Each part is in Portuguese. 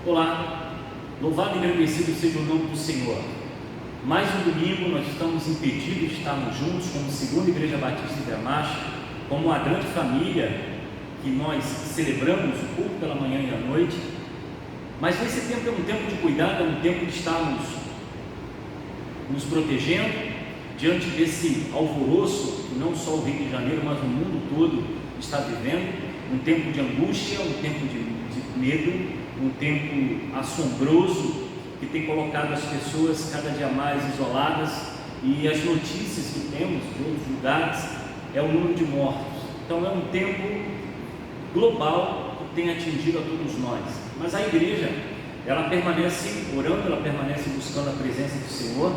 Olá, louvado e agradecido seja o nome do Senhor. Mais um domingo nós estamos impedidos de estarmos juntos como Segunda Igreja Batista de Gramacho, como uma grande família que nós celebramos o culto pela manhã e à noite. Mas nesse tempo é um tempo de cuidado, é um tempo de estarmos nos protegendo diante desse alvoroço que não só o Rio de Janeiro, mas o mundo todo está vivendo. Um tempo de angústia, um tempo de medo, um tempo assombroso que tem colocado as pessoas cada dia mais isoladas, e as notícias que temos de outros lugares é o número de mortos. Então é um tempo global que tem atingido a todos nós, mas a igreja, ela permanece orando, ela permanece buscando a presença do Senhor,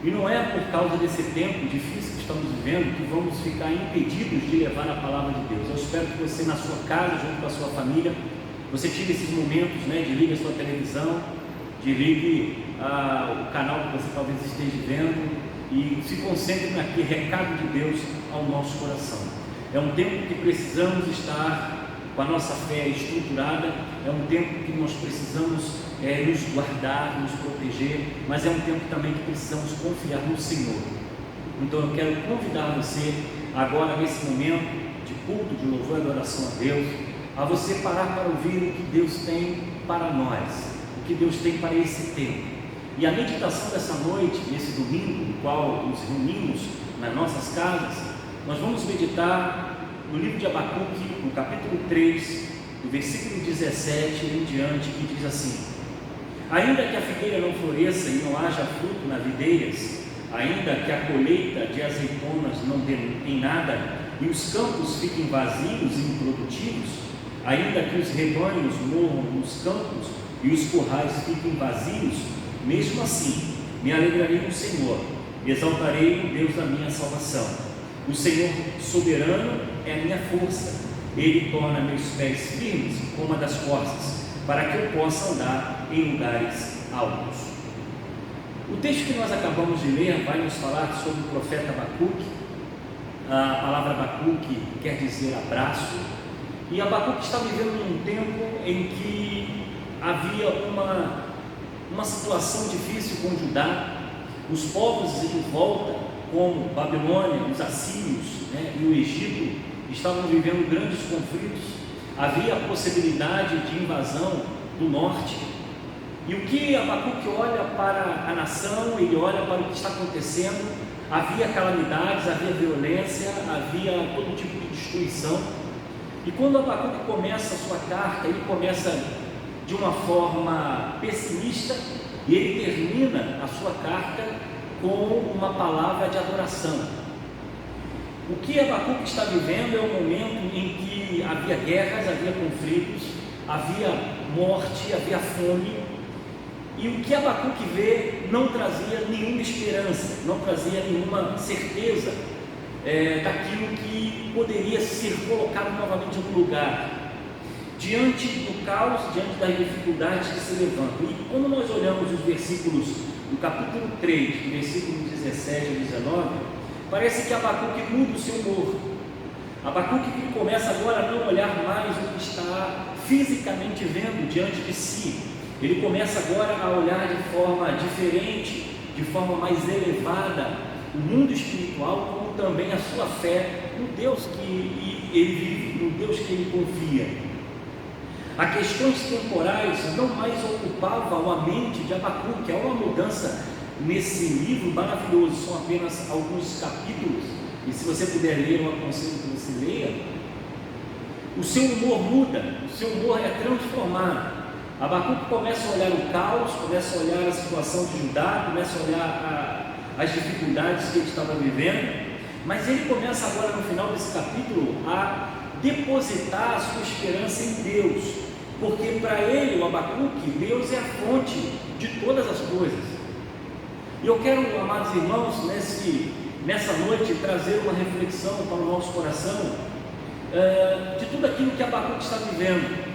e não é por causa desse tempo difícil que estamos vivendo que vamos ficar impedidos de levar a palavra de Deus. Eu espero que você, na sua casa, junto com a sua família, você tire esses momentos, desligue a sua televisão, desligue o canal que você talvez esteja vendo e se concentre naquele recado de Deus ao nosso coração. É um tempo que precisamos estar com a nossa fé estruturada, é um tempo que nós precisamos nos guardar, nos proteger, mas é um tempo também que precisamos confiar no Senhor. Então eu quero convidar você agora, nesse momento de culto, de louvor e adoração a Deus, a você parar para ouvir o que Deus tem para nós, o que Deus tem para esse tempo. E a meditação dessa noite, nesse domingo, no qual nos reunimos nas nossas casas, nós vamos meditar no livro de Abacuque, no capítulo 3, do versículo 17 em diante, que diz assim: ainda que a figueira não floresça e não haja fruto nas videiras, ainda que a colheita de azeitonas não dê em nada, e os campos fiquem vazios e improdutivos, ainda que os rebanhos morram nos campos e os currais fiquem vazios, mesmo assim me alegrarei no Senhor, exaltarei o Deus da minha salvação. O Senhor soberano é a minha força, Ele torna meus pés firmes como a das corças, para que eu possa andar em lugares altos. O texto que nós acabamos de ler vai nos falar sobre o profeta Abacuque. A palavra Abacuque quer dizer abraço, e Abacuque está vivendo num tempo em que havia uma situação difícil com Judá. Os povos em volta, como Babilônia, os assírios, e o Egito, estavam vivendo grandes conflitos. Havia a possibilidade de invasão do norte, e o que Abacuque olha para a nação, ele olha para o que está acontecendo. Havia calamidades, havia violência, havia todo tipo de destruição. E quando Abacuque começa a sua carta, ele começa de uma forma pessimista e ele termina a sua carta com uma palavra de adoração. O que Abacuque está vivendo é um momento em que havia guerras, havia conflitos, havia morte, havia fome, e o que Abacuque vê não trazia nenhuma esperança, não trazia nenhuma certeza daquilo que poderia ser colocado novamente em algum lugar, diante do caos, diante das dificuldades que se levantam. E quando nós olhamos os versículos do capítulo 3, do versículo 17 a 19, parece que Abacuque muda o seu humor. Abacuque que começa agora a não olhar mais o que está fisicamente vendo diante de si. Ele começa agora a olhar de forma diferente, de forma mais elevada, o mundo espiritual, como também a sua fé no Deus que ele vive, no Deus que ele confia. As questões temporais não mais ocupavam a mente de Abacuque. Há uma mudança nesse livro maravilhoso, são apenas alguns capítulos, e se você puder ler, eu aconselho que você leia. O seu humor muda, o seu humor é transformado. Abacuque começa a olhar o caos, começa a olhar a situação de Judá, começa a olhar as dificuldades que ele estava vivendo, mas ele começa agora, no final desse capítulo, a depositar a sua esperança em Deus, porque para ele, o Abacuque, Deus é a fonte de todas as coisas. E eu quero, amados irmãos, nessa noite, trazer uma reflexão para o nosso coração de tudo aquilo que Abacuque está vivendo.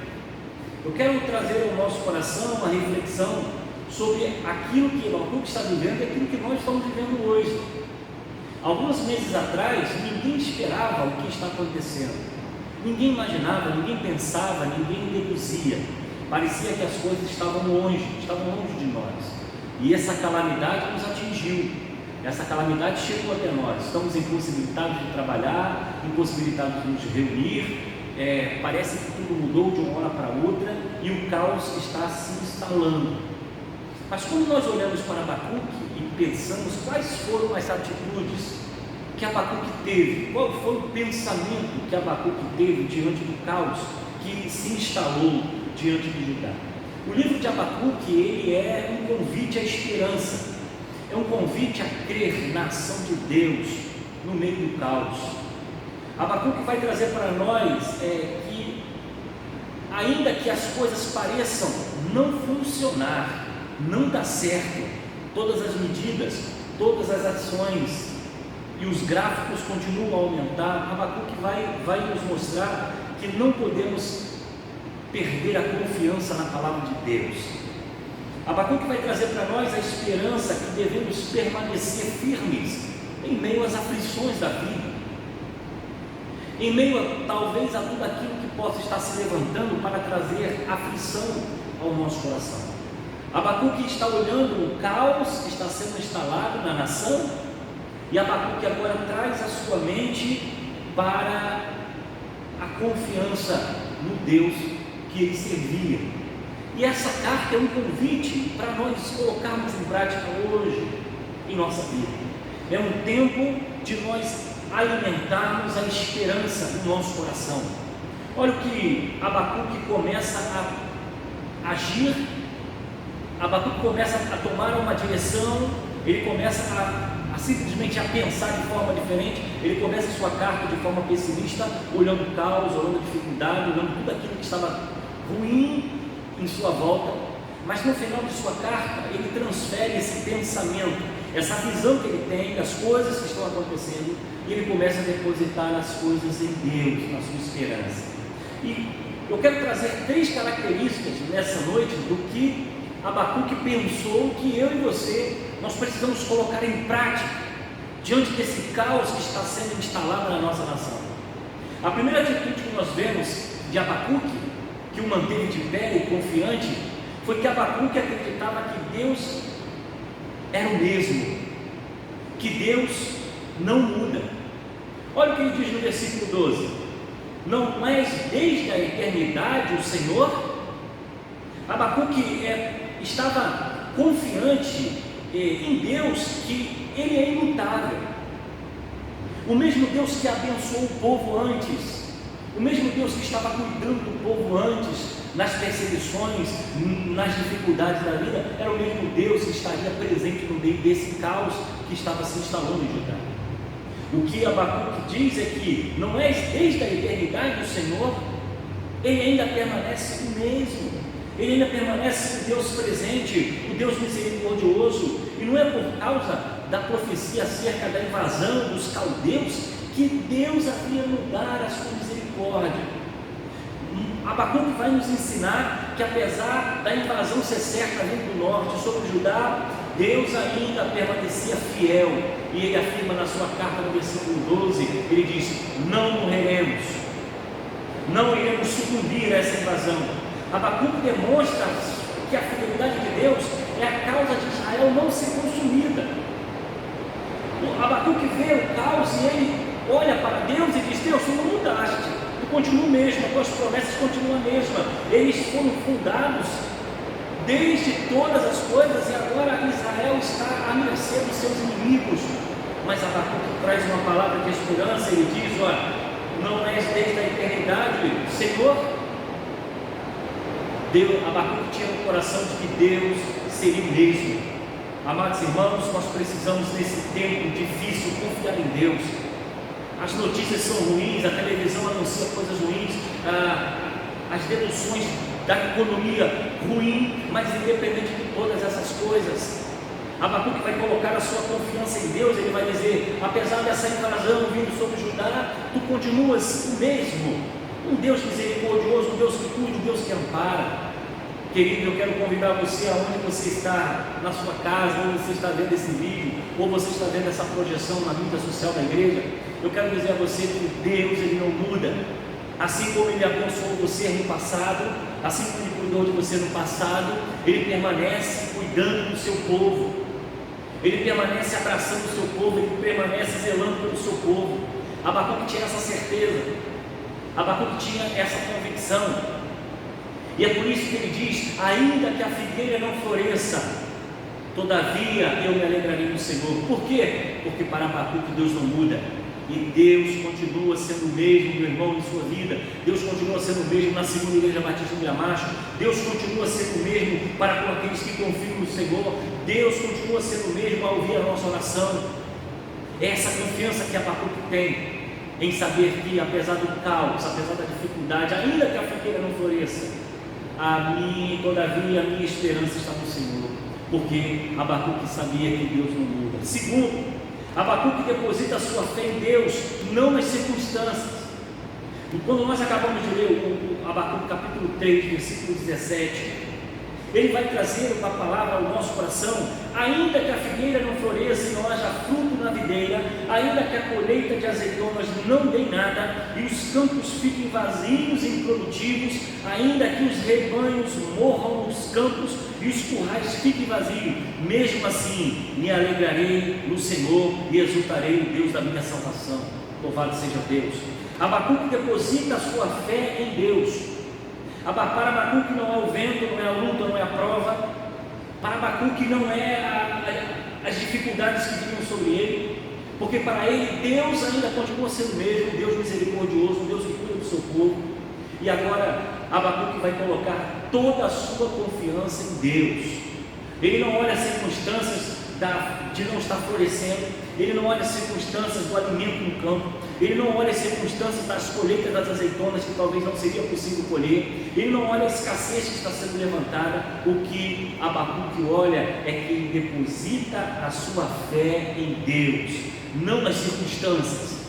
Eu quero trazer ao nosso coração uma reflexão sobre aquilo que Abacuque está vivendo e aquilo que nós estamos vivendo hoje. Alguns meses atrás, ninguém esperava o que está acontecendo. Ninguém imaginava, ninguém pensava, ninguém deduzia parecia que as coisas estavam longe de nós, e essa calamidade nos atingiu, essa calamidade chegou até nós, estamos impossibilitados de trabalhar, impossibilitados de nos reunir, parece que tudo mudou de uma hora para outra, e o caos está se instalando. Mas quando nós olhamos para Abacuque e pensamos quais foram as atitudes que Abacuque teve, qual foi o pensamento que Abacuque teve diante do caos que se instalou diante de Judá, o livro de Abacuque, ele é um convite à esperança, é um convite a crer na ação de Deus no meio do caos. Abacuque vai trazer para nós que, ainda que as coisas pareçam não funcionar, não dar certo, todas as medidas, todas as ações e os gráficos continuam a aumentar, Abacuque vai nos mostrar que não podemos perder a confiança na palavra de Deus. Abacuque vai trazer para nós a esperança que devemos permanecer firmes em meio às aflições da vida, em meio talvez a tudo aquilo que possa estar se levantando para trazer aflição ao nosso coração. Abacuque está olhando o caos que está sendo instalado na nação, e Abacuque agora traz a sua mente para a confiança no Deus que ele servia. E essa carta é um convite para nós colocarmos em prática hoje em nossa vida. É um tempo de nós alimentarmos a esperança no nosso coração. Olha o que Abacuque começa a agir. Abacuque começa a tomar uma direção, ele começa a simplesmente a pensar de forma diferente. Ele começa a sua carta de forma pessimista, olhando o caos, olhando a dificuldade, olhando tudo aquilo que estava ruim em sua volta, mas no final de sua carta ele transfere esse pensamento, essa visão que ele tem das coisas que estão acontecendo, e ele começa a depositar as coisas em Deus, na sua esperança. E eu quero trazer 3 características nessa noite do que Abacuque pensou que eu e você, nós precisamos colocar em prática diante desse caos que está sendo instalado na nossa nação. A primeira atitude que nós vemos de Abacuque, que o manteve de pé e confiante, foi que Abacuque acreditava que Deus era o mesmo, que Deus não muda. Olha o que ele diz no versículo 12: não és desde a eternidade o Senhor? Abacuque estava confiante em Deus, que Ele é imutável, o mesmo Deus que abençoou o povo antes, o mesmo Deus que estava cuidando do povo antes, nas perseguições, nas dificuldades da vida, era o mesmo Deus que estaria presente no meio desse caos que estava se instalando em Judá. O que Abacuque diz é que não és desde a eternidade o Senhor, Ele ainda permanece o mesmo, Ele ainda permanece o Deus presente, o Deus misericordioso, e não é por causa da profecia acerca da invasão dos caldeus que Deus havia mudar a sua misericórdia. Abacuque vai nos ensinar que, apesar da invasão ser certa vindo do norte sobre Judá, Deus ainda permanecia fiel, e ele afirma na sua carta no versículo 12, ele diz: não morreremos, não iremos sucumbir a essa invasão. Abacuque demonstra que a fidelidade de Deus é a causa de Israel não ser consumida. Abacuque vê o caos e ele olha para Deus e diz: Deus, tu não mudaste, tu continua o mesmo, as tuas promessas continuam a mesma. Eles foram fundados desde todas as coisas, e agora Israel está à mercê dos seus inimigos. Mas Abacuque traz uma palavra de esperança, ele diz: olha, não és desde a eternidade, Senhor. Abacuque tinha no coração de que Deus seria o mesmo. Amados irmãos, nós precisamos nesse tempo difícil confiar em Deus. As notícias são ruins, a televisão anuncia coisas ruins, as deduções da economia ruim, mas independente de todas essas coisas, Abacuque vai colocar a sua confiança em Deus. Ele vai dizer: apesar dessa invasão vindo sobre Judá, tu continuas o mesmo, um Deus misericordioso, um Deus que cuida, um Deus que ampara. Querido, eu quero convidar você, aonde você está, na sua casa, ou você está vendo esse vídeo, ou você está vendo essa projeção na mídia social da igreja, eu quero dizer a você que Deus, Ele não muda. Assim como Ele abençoou você no passado, assim como Ele cuidou de você no passado, Ele permanece cuidando do seu povo, Ele permanece abraçando o seu povo, Ele permanece zelando pelo seu povo. Abacuque tinha essa certeza, Abacuque tinha essa convicção, e é por isso que ele diz: ainda que a figueira não floresça, todavia eu me alegrarei no Senhor. Por quê? Porque para Abacuque Deus não muda, e Deus continua sendo o mesmo, meu irmão, em sua vida. Deus continua sendo o mesmo na segunda igreja batista de Gramacho. Deus continua sendo o mesmo para com aqueles que confiam no Senhor. Deus continua sendo o mesmo ao ouvir a nossa oração. É essa confiança que Abacuque tem em saber que, apesar do caos, apesar da dificuldade, ainda que a figueira não floresça, todavia a minha esperança está no Senhor, porque Abacuque sabia que Deus não muda. Segundo, Abacuque deposita a sua fé em Deus, não nas circunstâncias. E quando nós acabamos de ler o Abacuque capítulo 3, versículo 17, ele vai trazer uma palavra ao nosso coração: ainda que a figueira não floresça e não haja fruto na videira, ainda que a colheita de azeitonas não dê nada e os campos fiquem vazios e improdutivos, ainda que os rebanhos morram nos campos e os currais fiquem vazios, mesmo assim me alegrarei no Senhor e exultarei no Deus da minha salvação. Louvado seja Deus. Abacuque deposita a sua fé em Deus. Para Abacuque não é o vento, não é a luta, não é a prova. Para Abacuque não é as dificuldades que vinham sobre ele, porque para ele Deus ainda continua sendo o mesmo, Deus misericordioso, Deus que cuida do seu povo. E agora Abacuque vai colocar toda a sua confiança em Deus. Ele não olha as circunstâncias de não estar florescendo, ele não olha as circunstâncias do alimento no campo, ele não olha as circunstâncias das colheitas das azeitonas que talvez não seria possível colher, ele não olha a escassez que está sendo levantada. O que Abacuque olha é que ele deposita a sua fé em Deus, não nas circunstâncias.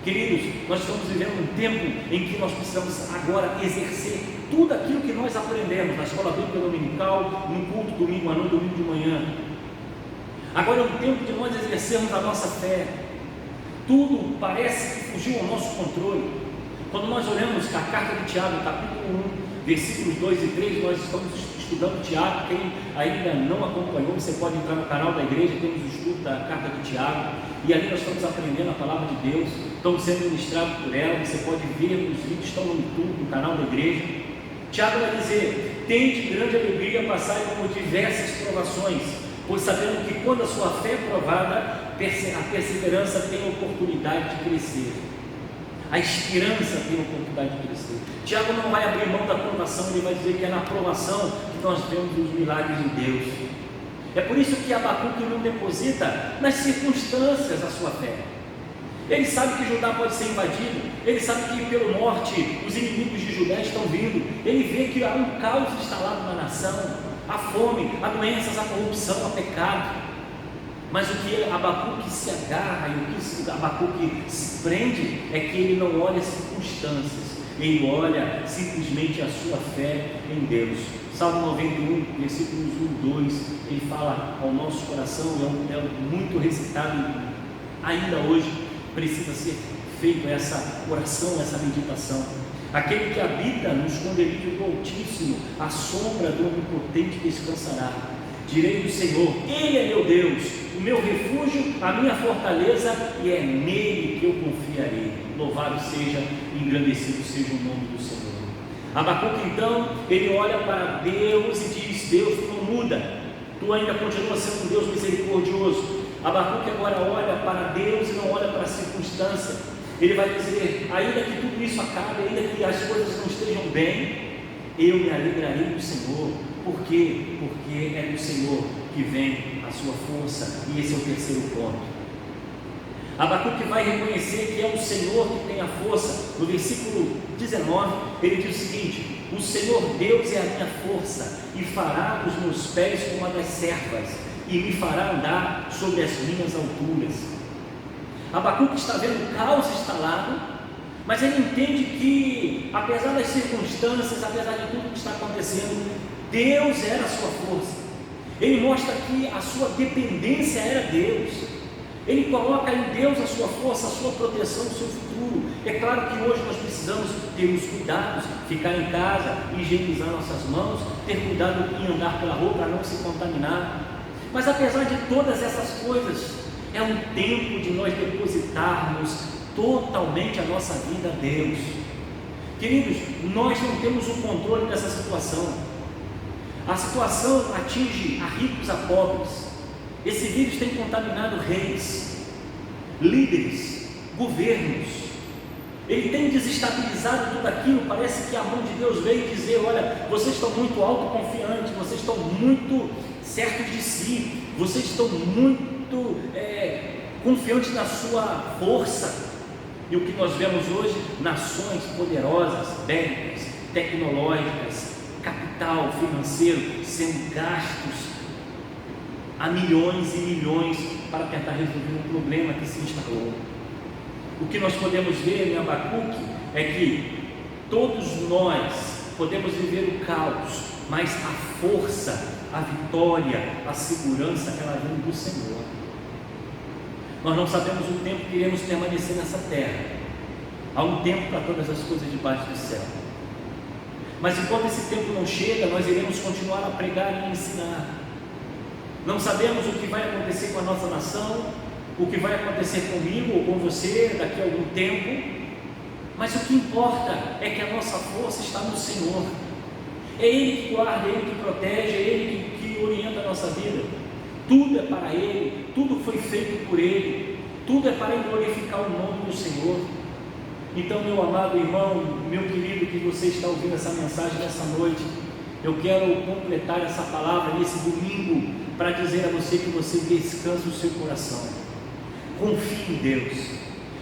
Queridos, nós estamos vivendo um tempo em que nós precisamos agora exercer tudo aquilo que nós aprendemos na escola bíblica dominical, no culto domingo à noite, domingo de manhã. Agora é um tempo de nós exercermos a nossa fé. Tudo parece que fugiu ao nosso controle. Quando nós olhamos a carta de Tiago, capítulo 1, versículos 2 e 3, nós estamos estudando Tiago. Quem ainda não acompanhou, você pode entrar no canal da igreja, temos o estudo da carta de Tiago, e ali nós estamos aprendendo a palavra de Deus, estamos sendo ministrados por ela. Você pode ver, os vídeos estão no YouTube, no canal da igreja. Tiago vai dizer: tende grande alegria passar por diversas provações, pois sabendo que quando a sua fé é provada, a perseverança tem a oportunidade de crescer, a esperança tem a oportunidade de crescer. Tiago não vai abrir mão da provação, ele vai dizer que é na provação que nós vemos os milagres de Deus. É por isso que Abacuque não deposita nas circunstâncias a sua fé. Ele sabe que Judá pode ser invadido, ele sabe que pelo norte os inimigos de Judá estão vindo, ele vê que há um caos instalado na nação, a fome, a doenças, a corrupção, a pecado. Mas o que Abacuque se agarra e o que Abacuque se prende é que ele não olha as circunstâncias, ele olha simplesmente a sua fé em Deus. Salmo 91, versículos 1 e 2, ele fala ao nosso coração, é muito recitado, ainda hoje precisa ser feita essa oração, essa meditação. Aquele que habita no esconderijo do Altíssimo, a sombra do Onipotente descansará. Direi do Senhor: Ele é meu Deus, o meu refúgio, a minha fortaleza, e é nele que eu confiarei. Louvado seja e engrandecido seja o nome do Senhor. Abacuque então, ele olha para Deus e diz: Deus, tu não muda, tu ainda continua sendo um Deus misericordioso. Abacuque agora olha para Deus e não olha para a circunstância. Ele vai dizer: ainda que tudo isso acabe, ainda que as coisas não estejam bem, eu me alegrarei no Senhor. Por quê? Porque é do Senhor que vem a sua força, e esse é o terceiro ponto. Abacuque vai reconhecer que é o Senhor que tem a força. No versículo 19, ele diz o seguinte: o Senhor Deus é a minha força, e fará os meus pés como a das servas, e me fará andar sobre as minhas alturas. Abacuque está vendo o caos instalado, mas ele entende que, apesar das circunstâncias, apesar de tudo que está acontecendo, Deus era a sua força. Ele mostra que a sua dependência era Deus. Ele coloca em Deus a sua força, a sua proteção, o seu futuro. É claro que hoje nós precisamos ter os cuidados, ficar em casa, higienizar nossas mãos, ter cuidado em andar pela rua para não se contaminar. Mas apesar de todas essas coisas, é um tempo de nós depositarmos totalmente a nossa vida a Deus. Queridos, nós não temos o controle dessa situação. A situação atinge a ricos, a pobres. Esse vírus tem contaminado reis, líderes, governos. Ele tem desestabilizado tudo aquilo. Parece que a mão de Deus veio dizer: olha, vocês estão muito autoconfiantes, vocês estão muito certos de si, vocês estão muito confiantes na sua força. E o que nós vemos hoje? Nações poderosas, bélicas, tecnológicas, capital financeiro sendo gastos a milhões e milhões para tentar resolver um problema que se instalou. O que nós podemos ver em Abacuque é que todos nós podemos viver o caos, mas a força, a vitória, a segurança, ela vem do Senhor. Nós não sabemos o tempo que iremos permanecer nessa terra. Há um tempo para todas as coisas debaixo do céu. Mas enquanto esse tempo não chega, nós iremos continuar a pregar e ensinar. Não sabemos o que vai acontecer com a nossa nação, o que vai acontecer comigo ou com você daqui a algum tempo, mas o que importa é que a nossa força está no Senhor. É Ele que guarda, é Ele que protege, é Ele que orienta a nossa vida. Tudo é para Ele, tudo foi feito por Ele, tudo é para glorificar o nome do Senhor. Então, meu amado irmão, meu querido, que você está ouvindo essa mensagem nessa noite, eu quero completar essa palavra nesse domingo para dizer a você que você descanse o seu coração. Confie em Deus.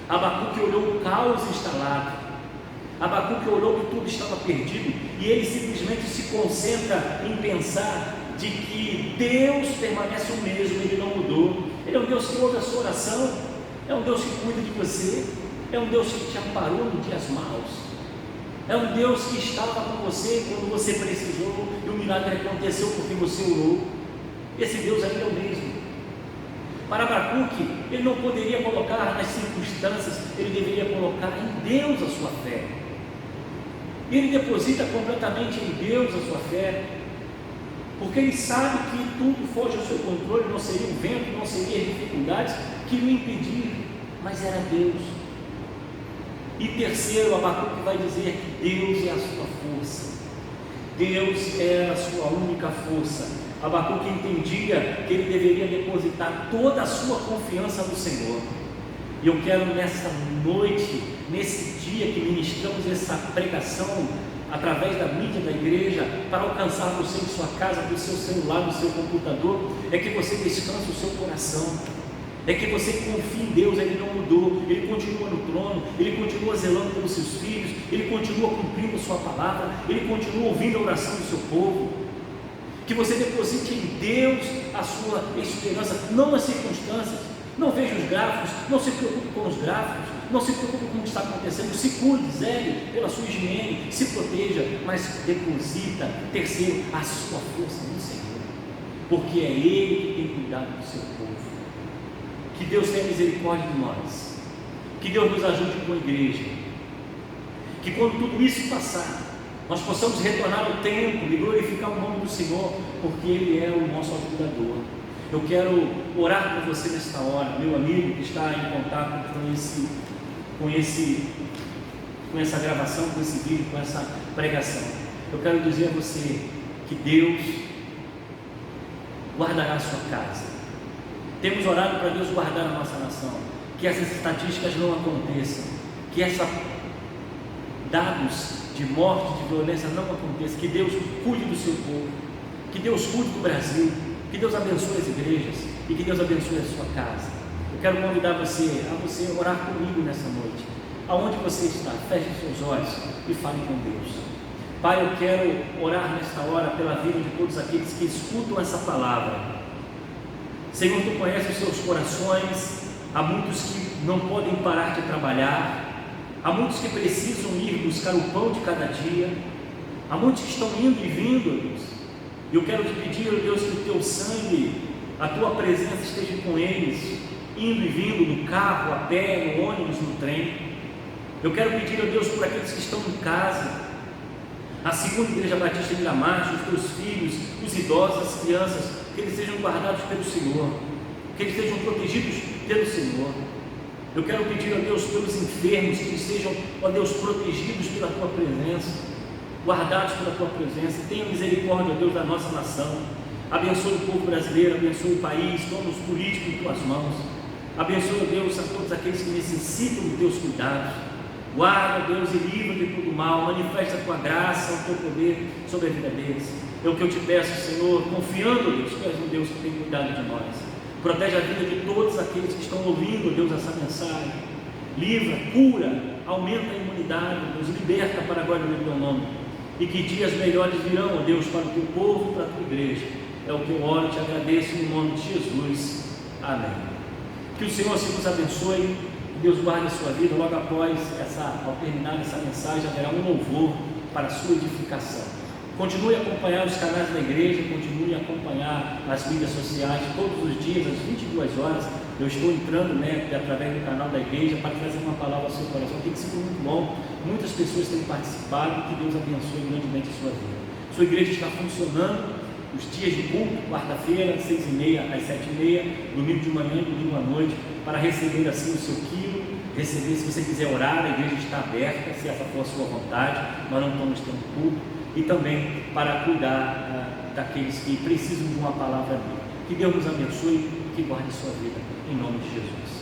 Abacuque olhou o caos instalado. Abacuque olhou que tudo estava perdido e ele simplesmente se concentra em pensar de que Deus permanece o mesmo, Ele não mudou. Ele é um Deus que ouve a sua oração, é um Deus que cuida de você, é um Deus que te amparou em dias maus. É um Deus que estava com você quando você precisou e o milagre aconteceu porque você orou. Esse Deus ainda é o mesmo. Para Abacuque, ele não poderia colocar nas circunstâncias, ele deveria colocar em Deus a sua fé. E ele deposita completamente em Deus a sua fé, porque ele sabe que tudo foge ao seu controle, não seria o vento, não seria as dificuldades que o impediram, mas era Deus. E terceiro, Abacuque vai dizer que Deus é a sua força. Deus é a sua única força. Abacuque entendia que ele deveria depositar toda a sua confiança no Senhor. E eu quero nessa noite, nesse dia que ministramos essa pregação através da mídia da igreja, para alcançar você em sua casa, do seu celular, do seu computador, é que você descanse o seu coração. É que você confie em Deus. Ele não mudou, Ele continua no trono, Ele continua zelando pelos seus filhos, Ele continua cumprindo a sua palavra, Ele continua ouvindo a oração do seu povo. Que você deposite em Deus a sua esperança, não nas circunstâncias. Não veja os gráficos, não se preocupe com os gráficos, não se preocupe com o que está acontecendo, se cuide, zele pela sua higiene, se proteja, mas deposita, terceiro, a sua força no Senhor, porque é Ele que tem cuidado do seu povo. Que Deus tenha misericórdia de nós, que Deus nos ajude com a igreja, que quando tudo isso passar, nós possamos retornar ao templo e glorificar o nome do Senhor, porque Ele é o nosso ajudador. Eu quero orar por você nesta hora, meu amigo que está em contato com essa gravação, com esse vídeo, com essa pregação. Eu quero dizer a você que Deus guardará a sua casa. Temos orado para Deus guardar a nossa nação, que essas estatísticas não aconteçam, que esses dados de morte, de violência não aconteçam, que Deus cuide do seu povo, que Deus cuide do Brasil, que Deus abençoe as igrejas e que Deus abençoe a sua casa. Eu quero convidar você a orar comigo nessa noite. Aonde você está, feche seus olhos e fale com Deus. Pai, eu quero orar nesta hora pela vida de todos aqueles que escutam essa palavra. Senhor, Tu conheces os seus corações. Há muitos que não podem parar de trabalhar, há muitos que precisam ir buscar o pão de cada dia, há muitos que estão indo e vindo, Deus. E eu quero te pedir, Deus, que o Teu sangue, a Tua presença esteja com eles, indo e vindo no carro, a pé, no ônibus, no trem. Eu quero pedir a Deus por aqueles que estão em casa, a segunda Igreja Batista de Miramar, os teus filhos, os idosos, as crianças, que eles sejam guardados pelo Senhor, que eles sejam protegidos pelo Senhor. Eu quero pedir a Deus pelos enfermos, que eles sejam, ó Deus, protegidos pela Tua presença, guardados pela Tua presença. Tenha misericórdia, ó Deus, da nossa nação. Abençoe o povo brasileiro, abençoe o país, toma os políticos em Tuas mãos. Abençoe, ó Deus, a todos aqueles que necessitam dos Teus cuidados. Guarda, Deus, e livra de todo mal. Manifesta a Tua graça, o Teu poder sobre a vida deles. É o que eu te peço, Senhor, confiando, Deus, que Tu és um Deus que tem cuidado de nós. Protege a vida de todos aqueles que estão ouvindo, Deus, essa mensagem. Livra, cura, aumenta a imunidade, Deus, liberta para a glória do Teu nome. E que dias melhores virão, ó Deus, para o Teu povo, para a Tua igreja. É o que eu oro e te agradeço no nome de Jesus. Amém. Que o Senhor se nos abençoe, que Deus guarde a sua vida. Logo após, ao terminar essa mensagem, haverá um louvor para a sua edificação. Continue a acompanhar os canais da igreja, continue a acompanhar as mídias sociais. Todos os dias, às 22 horas, eu estou entrando, através do canal da igreja para trazer uma palavra ao seu coração. Tem sido muito bom, muitas pessoas têm participado. Que Deus abençoe grandemente a sua vida. Sua igreja está funcionando, os dias de culto, quarta-feira, 6h30 às 7h30, domingo de manhã e domingo à noite, para receber assim o seu quilo, receber, se você quiser orar, a igreja está aberta, se essa for a sua vontade. Nós não estamos tendo culto. E também para cuidar daqueles que precisam de uma palavra dele. Que Deus nos abençoe, que guarde sua vida, em nome de Jesus.